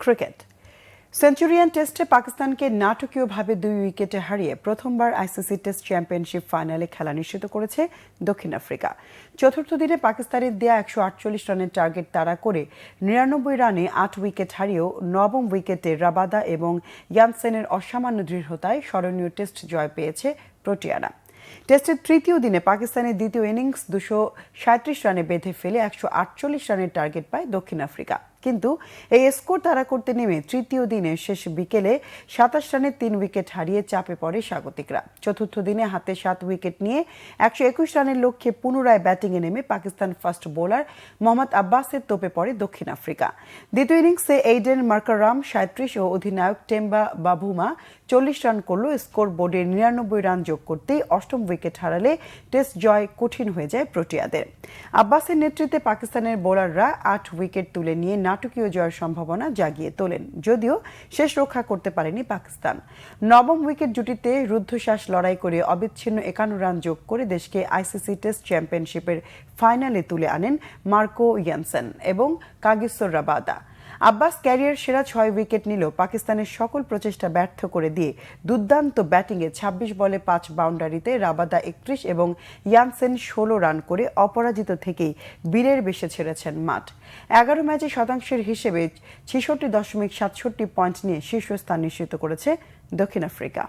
Cricket centurion টেস্টে পাকিস্তানকে নাটকীয়ভাবে 2 উইকেটে হারিয়ে প্রথমবার আইসিসি টেস্ট চ্যাম্পিয়নশিপ ফাইনালে খেলা নিশ্চিত করেছে দক্ষিণ আফ্রিকা। চতুর্থ দিনে পাকিস্তানের দেয়া 148 রানের টার্গেট তাড়া করে 99 রানে 8 উইকেট হারিয়েও নবম উইকেটে রাবাদা এবং ইয়ানসেনের অসামান্য দৃঢ়তায় স্মরণীয় টেস্ট জয় পেয়েছে প্রোটিয়ারা। টেস্টের তৃতীয় দিনে পাকিস্তানের দ্বিতীয় ইনিংস 237 রানে বেঁধে ফেলে 148 রানের টার্গেট পায় দক্ষিণ আফ্রিকা। কিন্তু এই স্কোর তাড়া করতে নেমে তৃতীয় দিনে শেষ বিকেলে 27 রানে 3 উইকেট হারিয়ে চাপে পড়ে স্বাগতিকরা। চতুর্থ দিনে হাতে 7 উইকেট নিয়ে 121 রানের লক্ষ্যে পুনরায় ব্যাটিংয়ে নেমে পাকিস্তান ফাস্ট বোলার মোহাম্মদ আব্বাসের তোপে পড়ে দক্ষিণ আফ্রিকা। দ্বিতীয় ইনিংসে এইডেন মার্কারাম 37 ও অধিনায়ক টেম্বা বাভুমা 40 রান করলেও স্কোর বোর্ডে 99 রান যোগ করতেই অষ্টম উইকেট হারালে টেস্ট জয় কঠিন হয়ে যায় প্রোটিয়াদের। আব্বাসের নেতৃত্বে পাকিস্তানের বোলাররা 8 উইকেট তুলে নিয়ে নাটকীয় জয়ের সম্ভাবনা জাগিয়ে তোলেন, যদিও শেষ রক্ষা করতে পারেনি পাকিস্তান। নবম উইকেট জুটিতে রুদ্ধশ্বাস লড়াই করে অবিচ্ছিন্ন 51 রান যোগ করে দেশকে আইসিসি টেস্ট চ্যাম্পিয়নশিপের ফাইনালে তুলে আনেন মার্কো ইয়ানসেন এবং কাগিসো রাবাদা। আব্বাস ক্যারিয়ার সেরা 6 উইকেট নিলেও পাকিস্তানের সকল প্রচেষ্টা ব্যর্থ করে দিয়ে দুর্দান্ত ব্যাটিংয়ে 26 বলে 5 বাউন্ডারিতে রাবাদা 31 এবং ইয়ানসেন 16 রান করে অপরাজিত থেকেই বীরের বেশে ছেড়েছেন মাঠ। 11 ম্যাচে শতাংশের হিসেবে 66.67 পয়েন্ট নিয়ে শীর্ষস্থান নিশ্চিত করেছে দক্ষিণ আফ্রিকা।